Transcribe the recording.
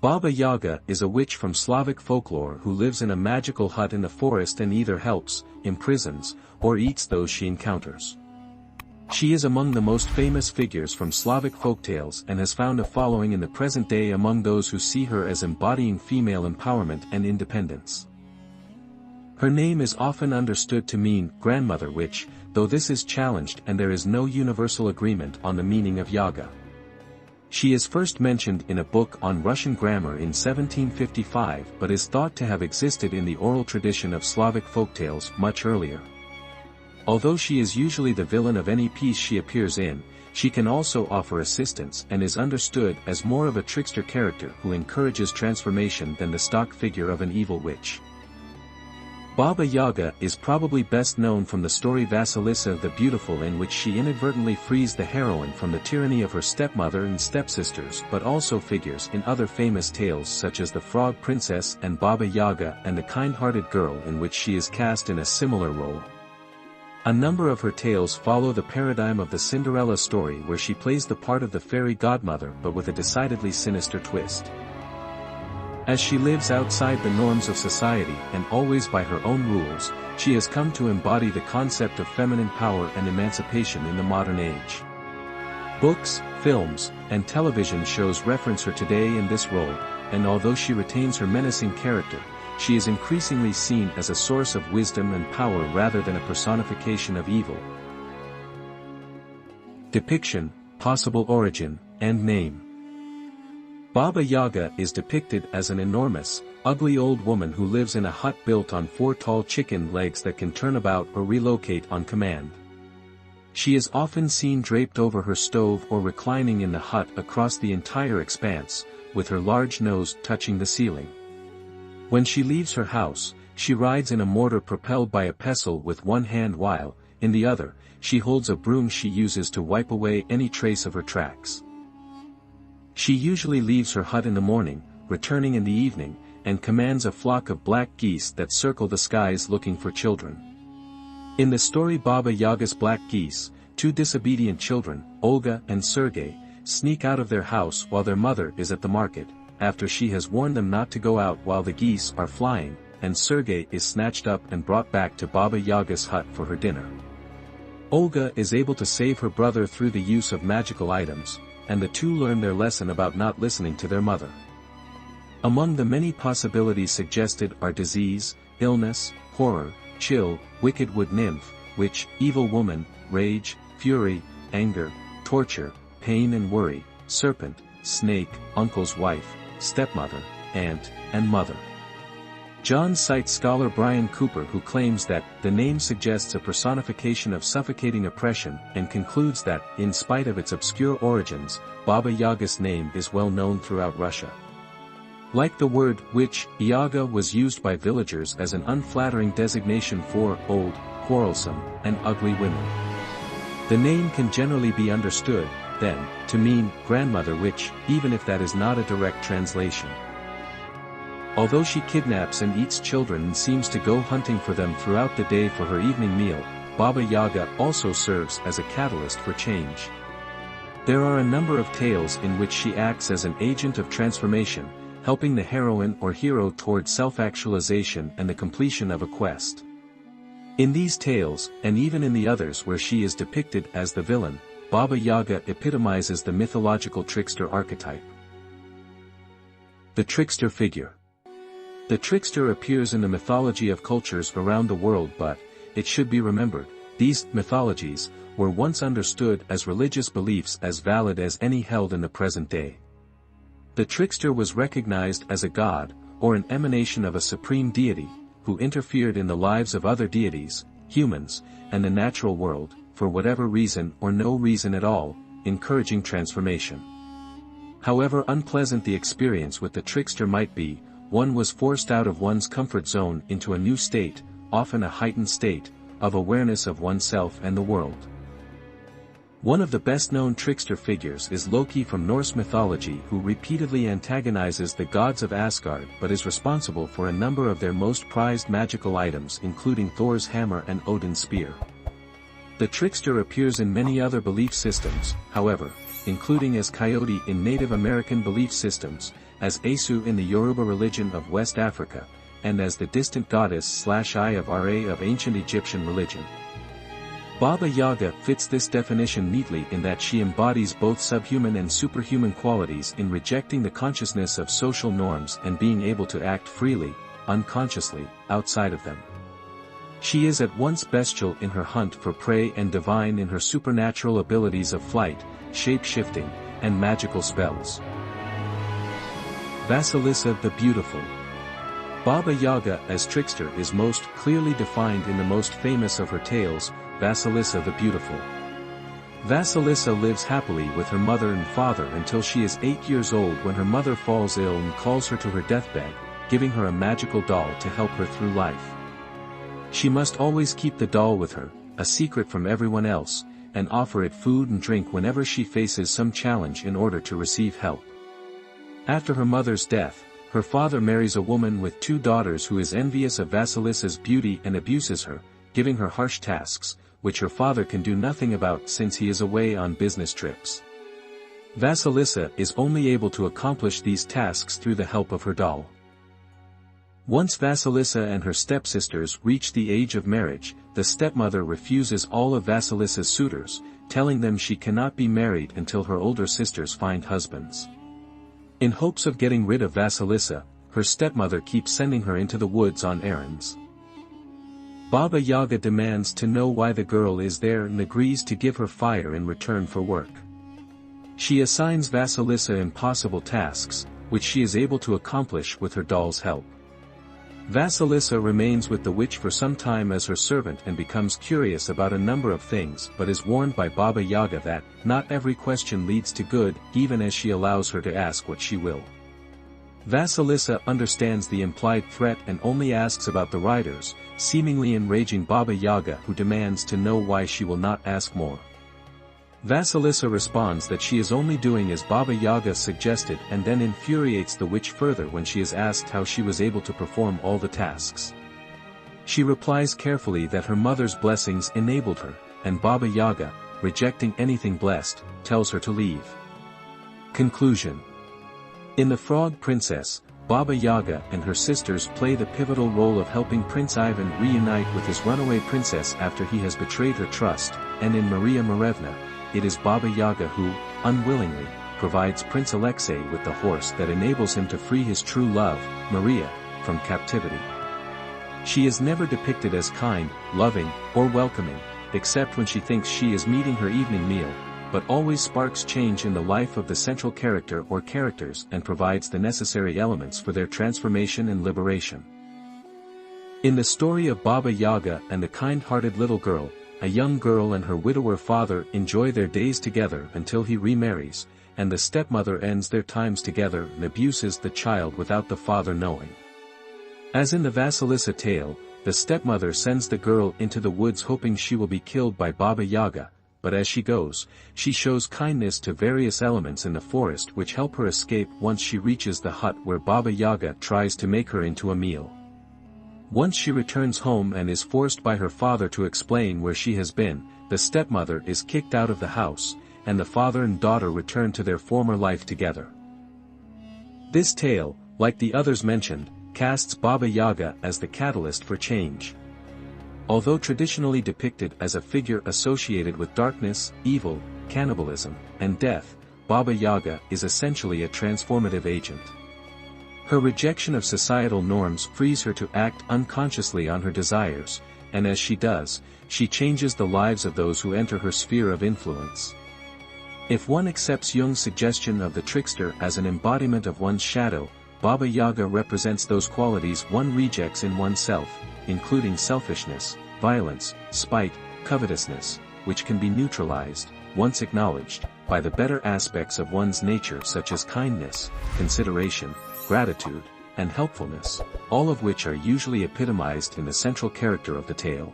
Baba Yaga is a witch from Slavic folklore who lives in a magical hut in the forest and either helps, imprisons, or eats those she encounters. She is among the most famous figures from Slavic folktales and has found a following in the present day among those who see her as embodying female empowerment and independence. Her name is often understood to mean grandmother witch, though this is challenged and there is no universal agreement on the meaning of Yaga. She is first mentioned in a book on Russian grammar in 1755 but is thought to have existed in the oral tradition of Slavic folktales much earlier. Although she is usually the villain of any piece she appears in, she can also offer assistance and is understood as more of a trickster character who encourages transformation than the stock figure of an evil witch. Baba Yaga is probably best known from the story Vasilisa the Beautiful, in which she inadvertently frees the heroine from the tyranny of her stepmother and stepsisters, but also figures in other famous tales such as the Frog Princess and Baba Yaga and the Kind-Hearted Girl, in which she is cast in a similar role. A number of her tales follow the paradigm of the Cinderella story, where she plays the part of the fairy godmother but with a decidedly sinister twist. As she lives outside the norms of society and always by her own rules, she has come to embody the concept of feminine power and emancipation in the modern age. Books, films, and television shows reference her today in this role, and although she retains her menacing character, she is increasingly seen as a source of wisdom and power rather than a personification of evil. Depiction, possible origin, and name. Baba Yaga is depicted as an enormous, ugly old woman who lives in a hut built on 4 tall chicken legs that can turn about or relocate on command. She is often seen draped over her stove or reclining in the hut across the entire expanse, with her large nose touching the ceiling. When she leaves her house, she rides in a mortar propelled by a pestle with one hand while, in the other, she holds a broom she uses to wipe away any trace of her tracks. She usually leaves her hut in the morning, returning in the evening, and commands a flock of black geese that circle the skies looking for children. In the story Baba Yaga's Black Geese, 2 disobedient children, Olga and Sergei, sneak out of their house while their mother is at the market, after she has warned them not to go out while the geese are flying, and Sergei is snatched up and brought back to Baba Yaga's hut for her dinner. Olga is able to save her brother through the use of magical items, and the two learn their lesson about not listening to their mother. Among the many possibilities suggested are disease, illness, horror, chill, wicked wood nymph, witch, evil woman, rage, fury, anger, torture, pain and worry, serpent, snake, uncle's wife, stepmother, aunt, and mother. John cites scholar Brian Cooper, who claims that the name suggests a personification of suffocating oppression, and concludes that, in spite of its obscure origins, Baba Yaga's name is well known throughout Russia. Like the word witch, Yaga was used by villagers as an unflattering designation for old, quarrelsome, and ugly women. The name can generally be understood, then, to mean grandmother witch, even if that is not a direct translation. Although she kidnaps and eats children and seems to go hunting for them throughout the day for her evening meal, Baba Yaga also serves as a catalyst for change. There are a number of tales in which she acts as an agent of transformation, helping the heroine or hero toward self-actualization and the completion of a quest. In these tales, and even in the others where she is depicted as the villain, Baba Yaga epitomizes the mythological trickster archetype. The trickster figure. The trickster appears in the mythology of cultures around the world, but, it should be remembered, these mythologies were once understood as religious beliefs as valid as any held in the present day. The trickster was recognized as a god, or an emanation of a supreme deity, who interfered in the lives of other deities, humans, and the natural world, for whatever reason or no reason at all, encouraging transformation. However unpleasant the experience with the trickster might be, one was forced out of one's comfort zone into a new state, often a heightened state, of awareness of oneself and the world. One of the best-known trickster figures is Loki from Norse mythology, who repeatedly antagonizes the gods of Asgard but is responsible for a number of their most prized magical items, including Thor's hammer and Odin's spear. The trickster appears in many other belief systems, however, including as coyote in Native American belief systems, as Esu in the Yoruba religion of West Africa, and as the distant goddess/Eye of Ra of ancient Egyptian religion. Baba Yaga fits this definition neatly in that she embodies both subhuman and superhuman qualities in rejecting the consciousness of social norms and being able to act freely, unconsciously, outside of them. She is at once bestial in her hunt for prey and divine in her supernatural abilities of flight, shape-shifting, and magical spells. Vasilisa the Beautiful. Baba Yaga as trickster is most clearly defined in the most famous of her tales, Vasilisa the Beautiful. Vasilisa lives happily with her mother and father until she is 8 years old, when her mother falls ill and calls her to her deathbed, giving her a magical doll to help her through life. She must always keep the doll with her, a secret from everyone else, and offer it food and drink whenever she faces some challenge in order to receive help. After her mother's death, her father marries a woman with 2 daughters who is envious of Vasilisa's beauty and abuses her, giving her harsh tasks, which her father can do nothing about since he is away on business trips. Vasilisa is only able to accomplish these tasks through the help of her doll. Once Vasilisa and her stepsisters reach the age of marriage, the stepmother refuses all of Vasilisa's suitors, telling them she cannot be married until her older sisters find husbands. In hopes of getting rid of Vasilisa, her stepmother keeps sending her into the woods on errands. Baba Yaga demands to know why the girl is there and agrees to give her fire in return for work. She assigns Vasilisa impossible tasks, which she is able to accomplish with her doll's help. Vasilisa remains with the witch for some time as her servant and becomes curious about a number of things, but is warned by Baba Yaga that not every question leads to good, even as she allows her to ask what she will. Vasilisa understands the implied threat and only asks about the riders, seemingly enraging Baba Yaga, who demands to know why she will not ask more. Vasilisa responds that she is only doing as Baba Yaga suggested, and then infuriates the witch further when she is asked how she was able to perform all the tasks. She replies carefully that her mother's blessings enabled her, and Baba Yaga, rejecting anything blessed, tells her to leave. Conclusion. In The Frog Princess, Baba Yaga and her sisters play the pivotal role of helping Prince Ivan reunite with his runaway princess after he has betrayed her trust, and in Maria Marevna, it is Baba Yaga who, unwillingly, provides Prince Alexei with the horse that enables him to free his true love, Maria, from captivity. She is never depicted as kind, loving, or welcoming, except when she thinks she is meeting her evening meal, but always sparks change in the life of the central character or characters and provides the necessary elements for their transformation and liberation. In the story of Baba Yaga and the kind-hearted little girl, a young girl and her widower father enjoy their days together until he remarries, and the stepmother ends their times together and abuses the child without the father knowing. As in the Vasilisa tale, the stepmother sends the girl into the woods hoping she will be killed by Baba Yaga, but as she goes, she shows kindness to various elements in the forest which help her escape once she reaches the hut where Baba Yaga tries to make her into a meal. Once she returns home and is forced by her father to explain where she has been, the stepmother is kicked out of the house, and the father and daughter return to their former life together. This tale, like the others mentioned, casts Baba Yaga as the catalyst for change. Although traditionally depicted as a figure associated with darkness, evil, cannibalism, and death, Baba Yaga is essentially a transformative agent. Her rejection of societal norms frees her to act unconsciously on her desires, and as she does, she changes the lives of those who enter her sphere of influence. If one accepts Jung's suggestion of the trickster as an embodiment of one's shadow, Baba Yaga represents those qualities one rejects in oneself, including selfishness, violence, spite, covetousness, which can be neutralized, once acknowledged, by the better aspects of one's nature such as kindness, consideration, gratitude, and helpfulness, all of which are usually epitomized in the central character of the tale.